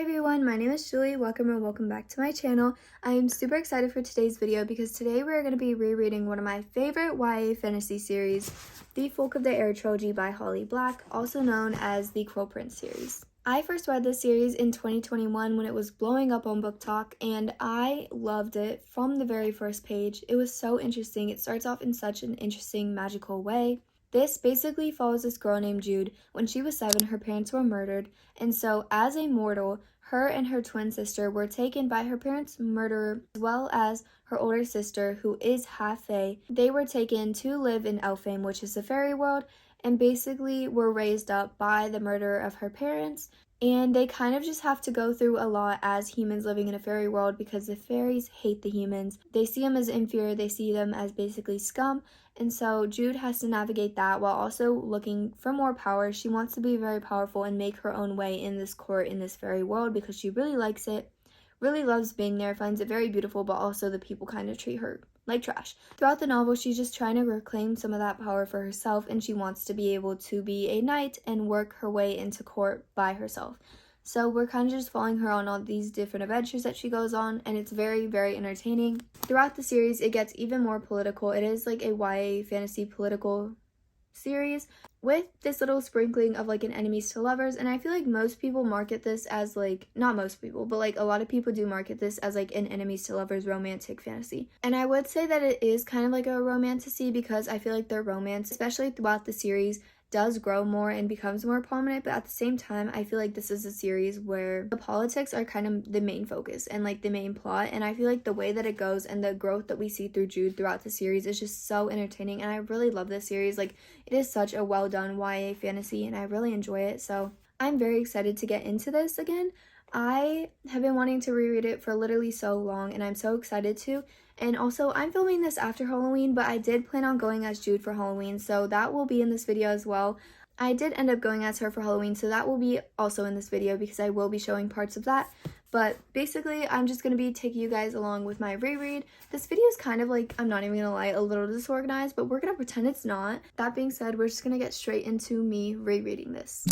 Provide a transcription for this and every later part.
Hi everyone, my name is Julie. Welcome back to my channel. I am super excited for today's video because today we're going to be rereading one of my favorite YA fantasy series, The Folk of the Air trilogy by Holly Black, also known as the Quill Prince series. I first read this series in 2021 when it was blowing up on Book Talk, and I loved it from the very first page. It was so interesting. It starts off in such an interesting, magical way. This basically follows this girl named Jude. When she was 7, her parents were murdered, and so as a mortal, her and her twin sister were taken by her parents' murderer, as well as her older sister, who is half fae. They were taken to live in Elfheim, which is the fairy world, and basically were raised up by the murderer of her parents. And they kind of just have to go through a lot as humans living in a fairy world because the fairies hate the humans. They see them as inferior, they see them as basically scum. And so Jude has to navigate that while also looking for more power. She wants to be very powerful and make her own way in this court, in this fairy world, because she really likes it, really loves being there, finds it very beautiful, but also the people kind of treat her like trash. Throughout the novel, she's just trying to reclaim some of that power for herself, and she wants to be able to be a knight and work her way into court by herself. So we're kind of just following her on all these different adventures that she goes on, and it's very, very entertaining. Throughout the series, it gets even more political. It is like a YA fantasy political series with this little sprinkling of like an enemies to lovers, and I feel like most people market this as like, not most people, but like a lot of people do market this as like an enemies to lovers romantic fantasy. And I would say that it is kind of like a romantasy because I feel like their romance, especially throughout the series, does grow more and becomes more prominent, but at the same time I feel like this is a series where the politics are kind of the main focus and like the main plot, and I feel like the way that it goes and the growth that we see through Jude throughout the series is just so entertaining, and I really love this series. Like, it is such a well done YA fantasy and I really enjoy it, so I'm very excited to get into this again. I have been wanting to reread it for literally so long, and I'm so excited to. And also, I'm filming this after Halloween, but I did plan on going as Jude for Halloween, so that will be in this video as well. I did end up going as her for Halloween, so that will be also in this video because I will be showing parts of that. But basically, I'm just going to be taking you guys along with my reread. This video is kind of like, I'm not even going to lie, a little disorganized, but we're going to pretend it's not. That being said, we're just going to get straight into me rereading this.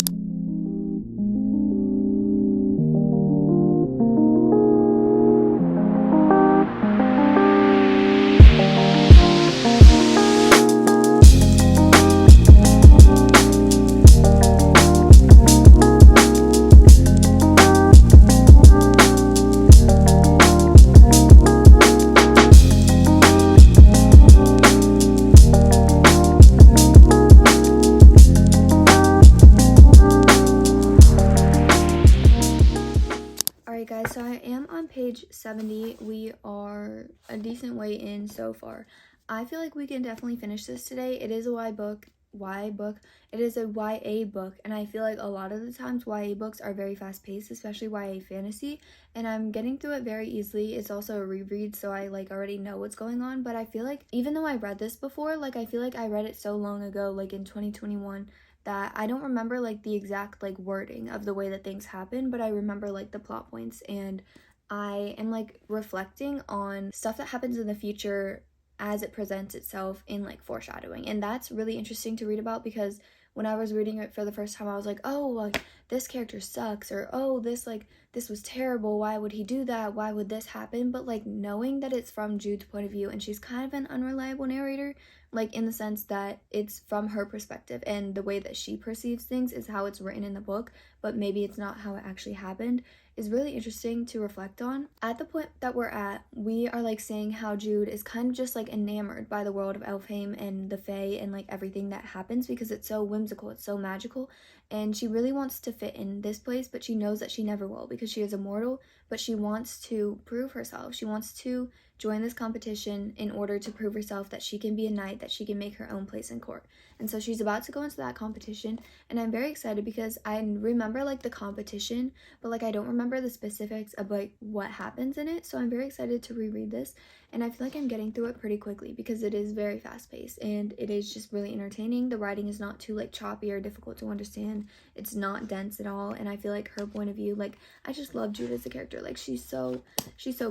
Guys, so I am on page 70. We are a decent way in so far. I feel like we can definitely finish this today. It is a YA book. It is a YA book, and I feel like a lot of the times YA books are very fast-paced, especially YA fantasy, and I'm getting through it very easily. It's also a reread, so I like already know what's going on, but I feel like even though I read this before, like I feel like I read it so long ago, like in 2021, that I don't remember like the exact like wording of the way that things happen, but I remember like the plot points, and I am like reflecting on stuff that happens in the future as it presents itself in like foreshadowing, and that's really interesting to read about because when I was reading it for the first time, I was like, oh, like this character sucks, or oh, this was terrible, why would he do that, why would this happen? But like knowing that it's from Jude's point of view, and she's kind of an unreliable narrator, like in the sense that it's from her perspective and the way that she perceives things is how it's written in the book, but maybe it's not how it actually happened, is really interesting to reflect on. At the point that we're at, we are like saying how Jude is kind of just like enamored by the world of Elfheim and the Fae and like everything that happens because it's so whimsical, it's so magical, and she really wants to fit in this place, but she knows that she never will because she is immortal, but she wants to prove herself. She wants to join this competition in order to prove herself that she can be a knight, that she can make her own place in court. And so she's about to go into that competition, and I'm very excited because I remember like the competition, but like I don't remember the specifics of like what happens in it. So I'm very excited to reread this, and I feel like I'm getting through it pretty quickly because it is very fast-paced and it is just really entertaining. The writing is not too like choppy or difficult to understand. It's not dense at all, and I feel like her point of view, like I just love Jude as a character. Like she's so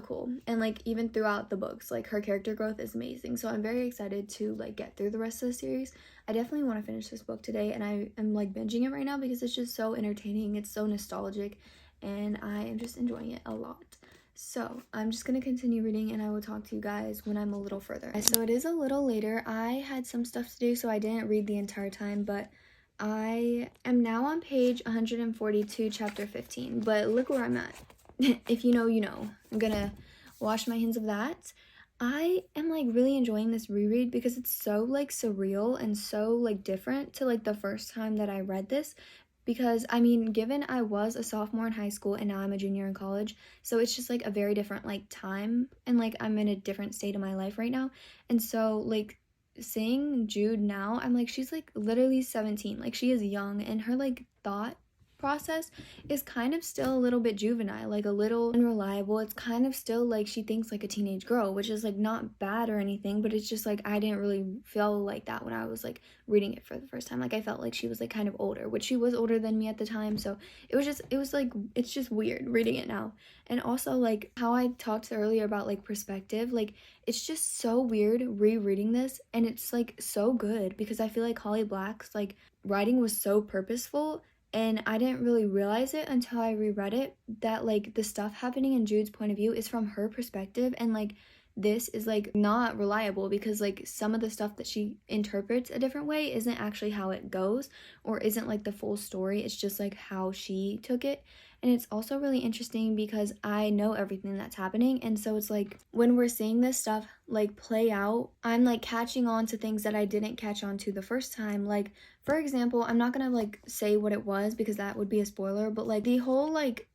cool, and like even throughout the books, like her character growth is amazing. So I'm very excited to like get through the rest of the series. I definitely want to finish this book today, and I am like binging it right now because it's just so entertaining. It's so nostalgic, and I am just enjoying it a lot. So I'm just gonna continue reading, and I will talk to you guys when I'm a little further. So it is a little later. I had some stuff to do, so I didn't read the entire time, but I am now on page 142, chapter 15, but look where I'm at. If you know, you know. I'm gonna wash my hands of that. I am like really enjoying this reread because it's so like surreal and so like different to like the first time that I read this. Because I mean, given I was a sophomore in high school and now I'm a junior in college, so it's just like a very different like time, and like I'm in a different state of my life right now. And so like seeing Jude now, I'm like, she's like literally 17, like she is young, and her like thought process is kind of still a little bit juvenile, like a little unreliable. It's kind of still like she thinks like a teenage girl, which is like not bad or anything, but it's just like I didn't really feel like that when I was like reading it for the first time. Like I felt like she was like kind of older, which she was older than me at the time, so it was like, it's just weird reading it now. And also like how I talked earlier about like perspective, like it's just so weird rereading this, and it's like so good because I feel like Holly Black's like writing was so purposeful, and I didn't really realize it until I reread it, that like the stuff happening in Jude's point of view is from her perspective, and like this is like not reliable because like some of the stuff that she interprets a different way isn't actually how it goes, or isn't like the full story. It's just like how she took it. And it's also really interesting because I know everything that's happening, and so it's like when we're seeing this stuff like play out, I'm like catching on to things that I didn't catch on to the first time. Like for example, I'm not gonna like say what it was because that would be a spoiler, but like the whole like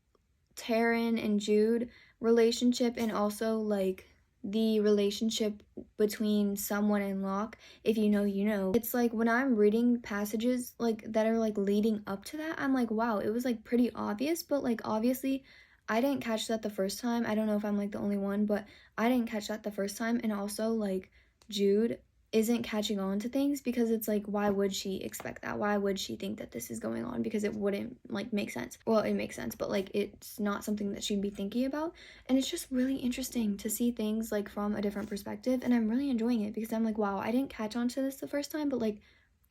Taryn and Jude relationship, and also like the relationship between someone and Locke, if you know, you know. It's like when I'm reading passages like that are like leading up to that, I'm like, wow, it was like pretty obvious, but like obviously I didn't catch that the first time. I don't know if I'm like the only one, but I didn't catch that the first time. And also like Jude isn't catching on to things because it's like, why would she expect that? Why would she think that this is going on? Because it wouldn't like make sense. Well, it makes sense, but like it's not something that she'd be thinking about. And it's just really interesting to see things like from a different perspective, and I'm really enjoying it because I'm like, wow, I didn't catch on to this the first time, but like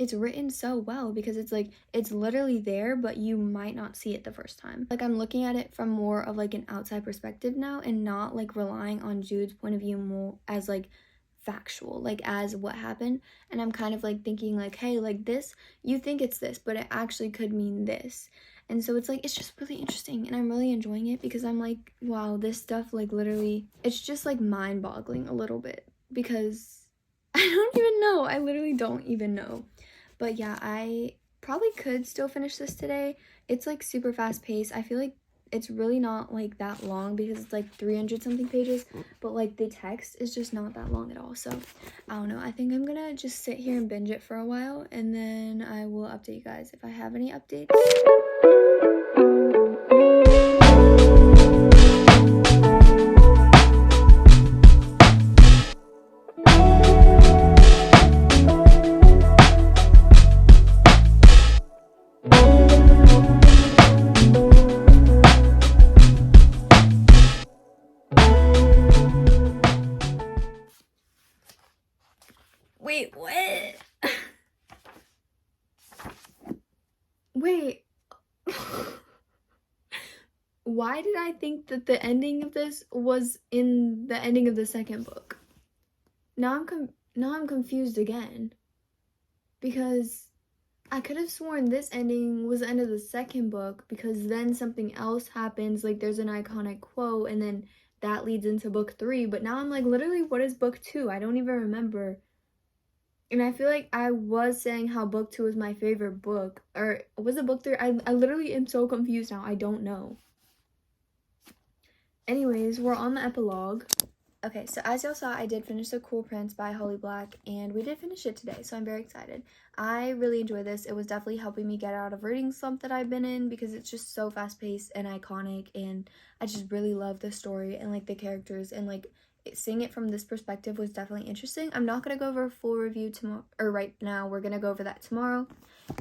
it's written so well because it's like it's literally there, but you might not see it the first time. Like I'm looking at it from more of like an outside perspective now, and not like relying on Jude's point of view more as like factual, like as what happened. And I'm kind of like thinking like, hey, like this, you think it's this, but it actually could mean this. And so it's like, it's just really interesting, and I'm really enjoying it because I'm like, wow, this stuff like literally, it's just like mind-boggling a little bit because I don't even know. I literally don't even know. But yeah, I probably could still finish this today. It's like super fast paced. I feel like it's really not like that long because it's like 300 something pages, but like the text is just not that long at all. So I don't know, I think I'm gonna just sit here and binge it for a while, and then I will update you guys if I have any updates. Wait, what? Wait. Why did I think that the ending of this was in the ending of the second book? Now I'm confused again. Because I could have sworn this ending was the end of the second book, because then something else happens, like there's an iconic quote, and then that leads into book 3. But now I'm like, literally, what is book 2? I don't even remember. And I feel like I was saying how book 2 was my favorite book. Or was it book 3? I literally am so confused now. I don't know. Anyways, we're on the epilogue. Okay, so as y'all saw, I did finish The Cool Prince by Holly Black, and we did finish it today, so I'm very excited. I really enjoy this. It was definitely helping me get out of reading slump that I've been in, because it's just so fast-paced and iconic, and I just really love the story and like the characters, and like seeing it from this perspective was definitely interesting. I'm not going to go over a full review tomorrow, or right now. We're going to go over that tomorrow,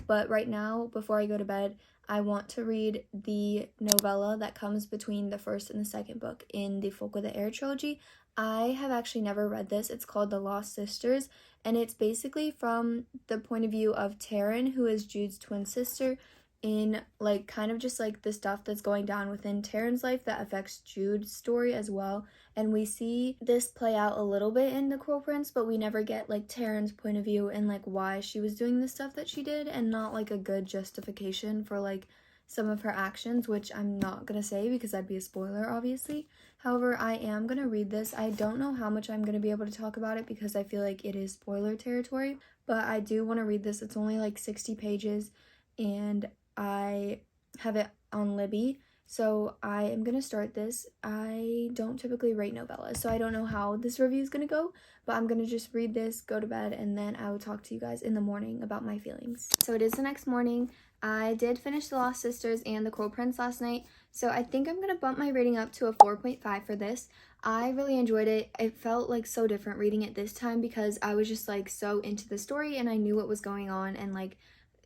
but right now, before I go to bed, I want to read the novella that comes between the first and the second book in the Folk of the Air trilogy. I have actually never read this. It's called The Lost Sisters, and it's basically from the point of view of Taryn, who is Jude's twin sister, in like kind of just like the stuff that's going down within Taryn's life that affects Jude's story as well. And we see this play out a little bit in The Cruel Prince, but we never get like Taryn's point of view and like why she was doing the stuff that she did, and not like a good justification for like some of her actions, which I'm not gonna say because that'd be a spoiler, obviously. However, I am gonna read this. I don't know how much I'm gonna be able to talk about it because I feel like it is spoiler territory, but I do want to read this. It's only like 60 pages, and I have it on Libby, so I am gonna start this. I don't typically rate novellas, so I don't know how this review is gonna go, but I'm gonna just read this, go to bed, and then I will talk to you guys in the morning about my feelings. So it is the next morning. I did finish The Lost Sisters and The Cruel Prince last night, so I think I'm gonna bump my rating up to a 4.5 for this. I really enjoyed it. It felt like so different reading it this time because I was just like so into the story and I knew what was going on, and like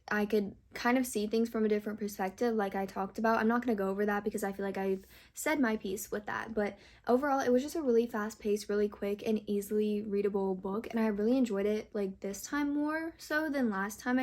I could kind of see things from a different perspective like I talked about. I'm not going to go over that because I feel like I've said my piece with that, but overall it was just a really fast-paced, really quick and easily readable book, and I really enjoyed it like this time more so than last time.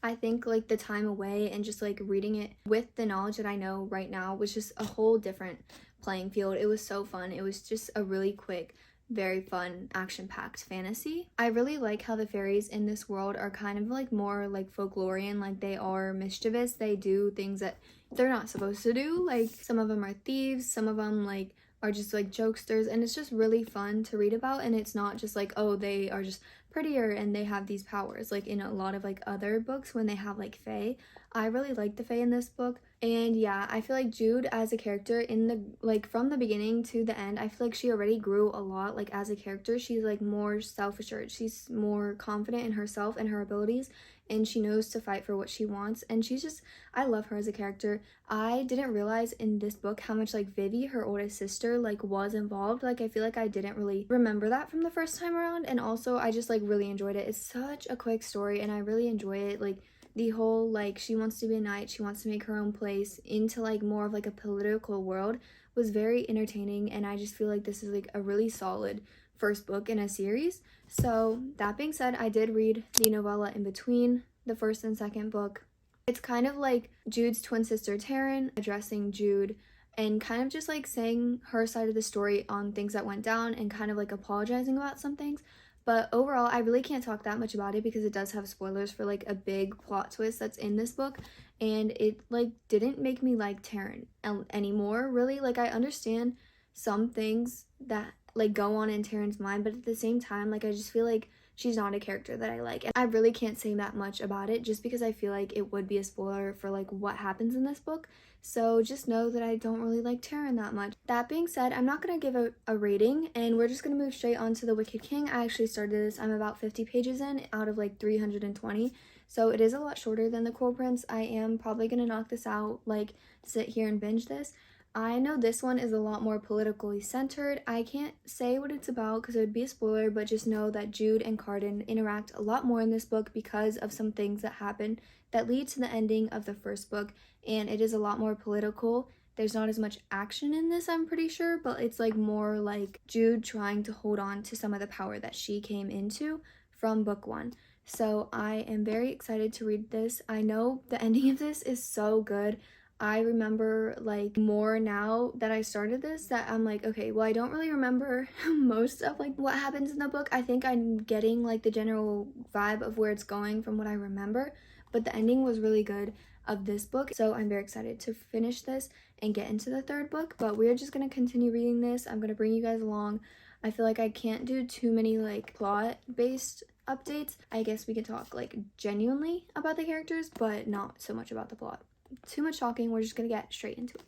I think like the time away and just like reading it with the knowledge that I know right now was just a whole different playing field. It was so fun. It was just a really quick, very fun, action-packed fantasy. I really like how the fairies in this world are kind of like more like folklorian, like they are mischievous. They do things that they're not supposed to do. Like some of them are thieves, some of them like are just like jokesters, and it's just really fun to read about. And it's not just like, oh, they are just prettier and they have these powers like in a lot of like other books when they have like fae. I really like the fae in this book. And yeah, I feel like Jude as a character in the like from the beginning to the end, I feel like she already grew a lot like as a character. She's like more self-assured, she's more confident in herself and her abilities, and she knows to fight for what she wants, and she's just, I love her as a character. I didn't realize in this book how much like Vivi, her oldest sister, like was involved. Like I feel like I didn't really remember that from the first time around, and also I just like really enjoyed it. It's such a quick story and I really enjoy it. Like the whole like she wants to be a knight, she wants to make her own place into like more of like a political world was very entertaining, and I just feel like this is like a really solid first book in a series. So that being said, I did read the novella in between the first and second book. It's kind of like Jude's twin sister Taryn addressing Jude and kind of just like saying her side of the story on things that went down and kind of like apologizing about some things. But overall, I really can't talk that much about it because it does have spoilers for like a big plot twist that's in this book, and it like didn't make me like Taryn anymore, really. Like I understand some things that like go on in Taryn's mind, but at the same time, like I just feel like she's not a character that I like, and I really can't say that much about it just because I feel like it would be a spoiler for like what happens in this book. So just know that I don't really like Taryn that much. That being said, I'm not gonna give a rating, and we're just gonna move straight on to The Wicked King. I actually started this, I'm about 50 pages in out of like 320, so it is a lot shorter than The Cruel Prince. I am probably gonna knock this out, like sit here and binge this. I know this one is a lot more politically centered. I can't say what it's about because it would be a spoiler, but just know that Jude and Cardan interact a lot more in this book because of some things that happen that lead to the ending of the first book, and it is a lot more political. There's not as much action in this, I'm pretty sure, but it's like more like Jude trying to hold on to some of the power that she came into from book one. So I am very excited to read this. I know the ending of this is so good. I remember like more now that I started this that I'm like, okay, well, I don't really remember most of like what happens in the book. I think I'm getting like the general vibe of where it's going from what I remember, but the ending was really good of this book. So I'm very excited to finish this and get into the third book, but we're just going to continue reading this. I'm going to bring you guys along. I feel like I can't do too many like plot based updates. I guess we can talk like genuinely about the characters, but not so much about the plot. Too much talking, we're just gonna get straight into it.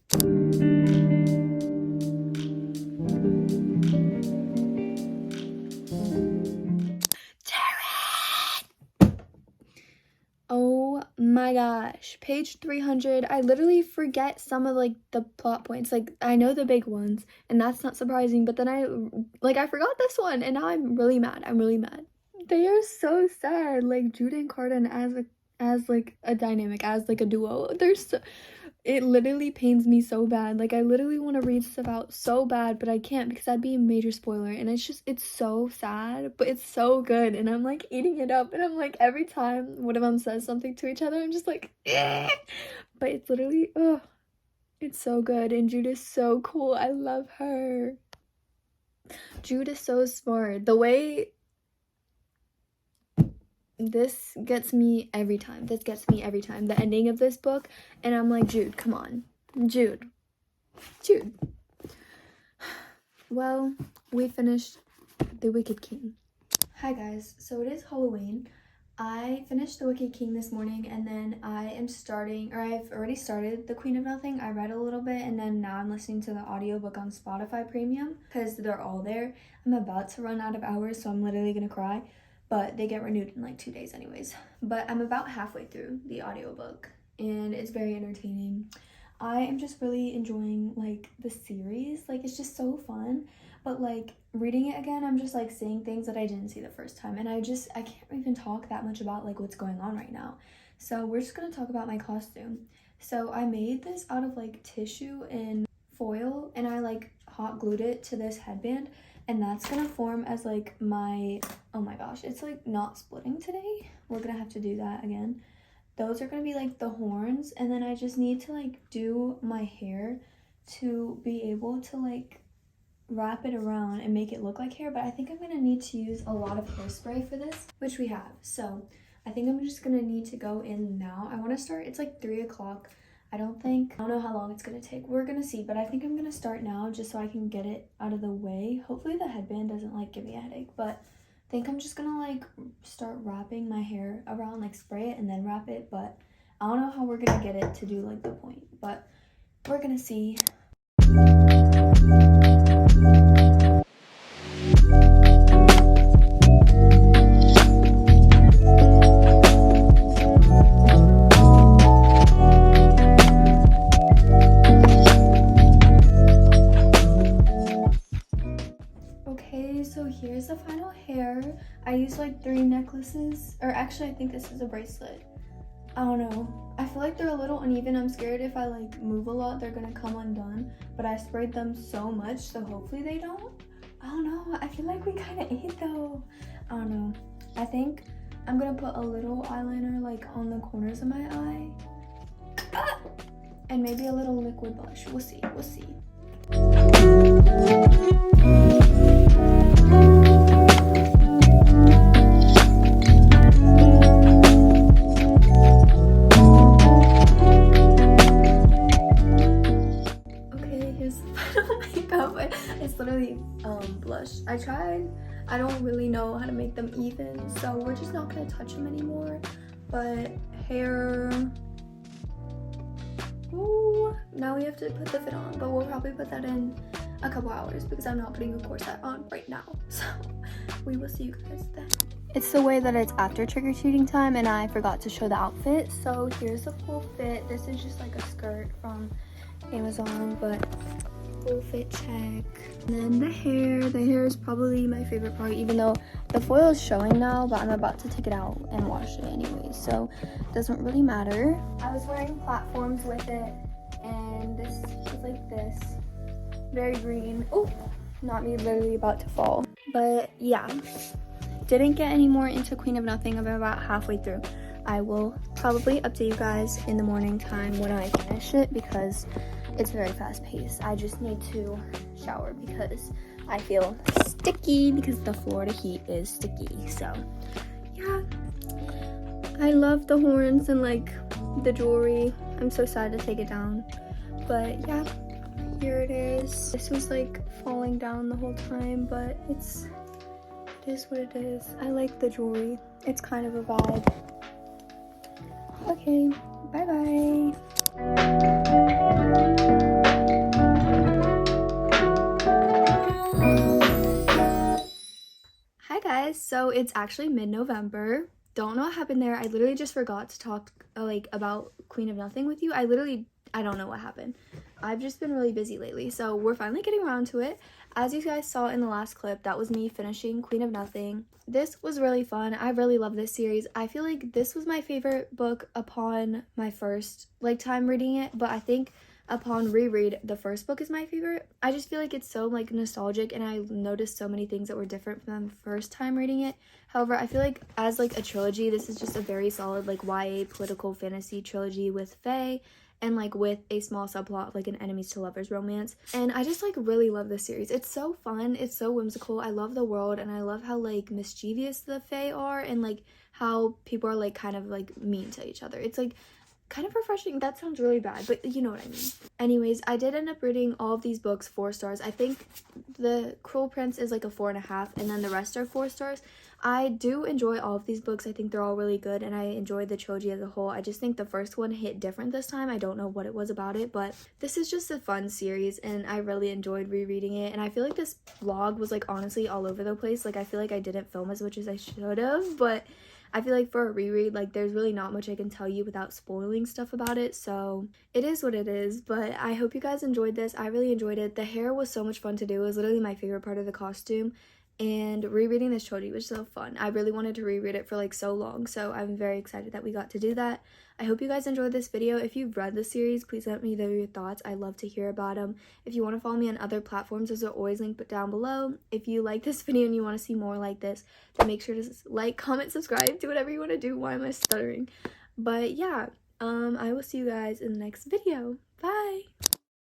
Oh my gosh, page 300. I literally forget some of like the plot points. Like I know the big ones, and that's not surprising, but then I forgot this one, and now I'm really mad. They are so sad, like Jude and Cardan as like a dynamic, as like a duo. They're so it literally pains me so bad. Like, I literally want to read stuff out so bad, but I can't because that'd be a major spoiler. And it's so sad, but it's so good. And I'm like eating it up. And I'm like, every time one of them says something to each other, I'm just like, eh. But it's literally, oh, it's so good. And Jude is so cool. I love her. Jude is so smart. The way this gets me every time. This gets me every time. The ending of this book. And I'm like, Jude, come on. Jude. Well, we finished The Wicked King. Hi guys, so it is Halloween. I finished The Wicked King this morning, and then I've already started The Queen of Nothing. I read a little bit, and then now I'm listening to the audiobook on Spotify Premium because they're all there. I'm about to run out of hours, so I'm literally gonna cry, but they get renewed in like 2 days anyways. But I'm about halfway through the audiobook, and it's very entertaining. I am just really enjoying like the series. Like, it's just so fun. But like reading it again, I'm just like seeing things that I didn't see the first time, and I can't even talk that much about like what's going on right now. So we're just gonna talk about my costume. So I made this out of like tissue and foil, and I like hot glued it to this headband, and that's gonna form as like my, oh my gosh, it's like not splitting today. We're gonna have to do that again. Those are gonna be like the horns, and then I just need to like do my hair to be able to like wrap it around and make it look like hair. But I think I'm gonna need to use a lot of hairspray for this, which we have. So I think I'm just gonna need to go in now. I want to start, it's like 3 o'clock. I don't know how long it's gonna take. We're gonna see, but I think I'm gonna start now just so I can get it out of the way. Hopefully the headband doesn't like give me a headache, but I think I'm just gonna like start wrapping my hair around, like spray it and then wrap it. But I don't know how we're gonna get it to do like the point, but we're gonna see. Okay, so here's the final hair. I used like 3 necklaces, or actually I think this is a bracelet. I don't know. I feel like they're a little uneven. I'm scared if I like move a lot, they're gonna come undone. But I sprayed them so much, so hopefully they don't. I don't know. I feel like we kind of ate though. I don't know. I think I'm gonna put a little eyeliner like on the corners of my eye. Ah! And maybe a little liquid blush. We'll see. We'll see. It's literally blush. I tried. I don't really know how to make them even, so we're just not gonna touch them anymore. But hair, ooh, now we have to put the fit on, but we'll probably put that in a couple hours because I'm not putting a corset on right now. So we will see you guys then. It's the way that it's after trick-or-treating time, and I forgot to show the outfit. So here's the full fit. This is just like a skirt from Amazon, but full fit check. And then the hair is probably my favorite part, even though the foil is showing now, but I'm about to take it out and wash it anyway, so it doesn't really matter. I was wearing platforms with it, and this is like this, very green. Oh, not me, literally about to fall. But yeah, didn't get any more into Queen of Nothing. I'm about halfway through. I will probably update you guys in the morning time when I finish it because it's very fast paced. I just need to shower because I feel sticky because the Florida heat is sticky. So yeah, I love the horns and like the jewelry. I'm so sad to take it down, but yeah, here it is. This was like falling down the whole time, but it is what it is. I like the jewelry. It's kind of a vibe. Okay, bye bye. Hi guys, so it's actually mid-November. Don't know what happened there. I literally just forgot to talk like about Queen of Nothing with you. I I don't know what happened. I've just been really busy lately, so we're finally getting around to it. As you guys saw in the last clip, that was me finishing Queen of Nothing. This was really fun. I really love this series. I feel like this was my favorite book upon my first time reading it, but I think upon reread, the first book is my favorite. I just feel like it's so nostalgic, and I noticed so many things that were different from the first time reading it. However, I feel like as a trilogy, this is just a very solid YA political fantasy trilogy with fae, and with a small subplot an enemies to lovers romance. And I just really love this series. It's so fun, it's so whimsical. I love the world, and I love how mischievous the fae are, and how people are kind of mean to each other. It's kind of refreshing. That sounds really bad, but you know what I mean. Anyways, I did end up reading all of these books 4 stars. I think the Cruel Prince is a 4.5, and then the rest are 4 stars. I do enjoy all of these books. I think they're all really good, and I enjoyed the trilogy as a whole. I just think the first one hit different this time. I don't know what it was about it, but this is just a fun series, and I really enjoyed rereading it. And I feel like this vlog was honestly all over the place. I feel like I didn't film as much as I should have, but I feel like for a reread, there's really not much I can tell you without spoiling stuff about it, so it is what it is. But I hope you guys enjoyed this. I really enjoyed it. The hair was so much fun to do. It was literally my favorite part of the costume, and rereading this trilogy was so fun. I really wanted to reread it for so long, so I'm very excited that we got to do that. I hope you guys enjoyed this video. If you've read the series, please let me know your thoughts. I love to hear about them. If you want to follow me on other platforms, those are always linked down below. If you like this video and you want to see more like this, then make sure to like, comment, subscribe, do whatever you want to do. Why am I stuttering? But yeah, I will see you guys in the next video. Bye!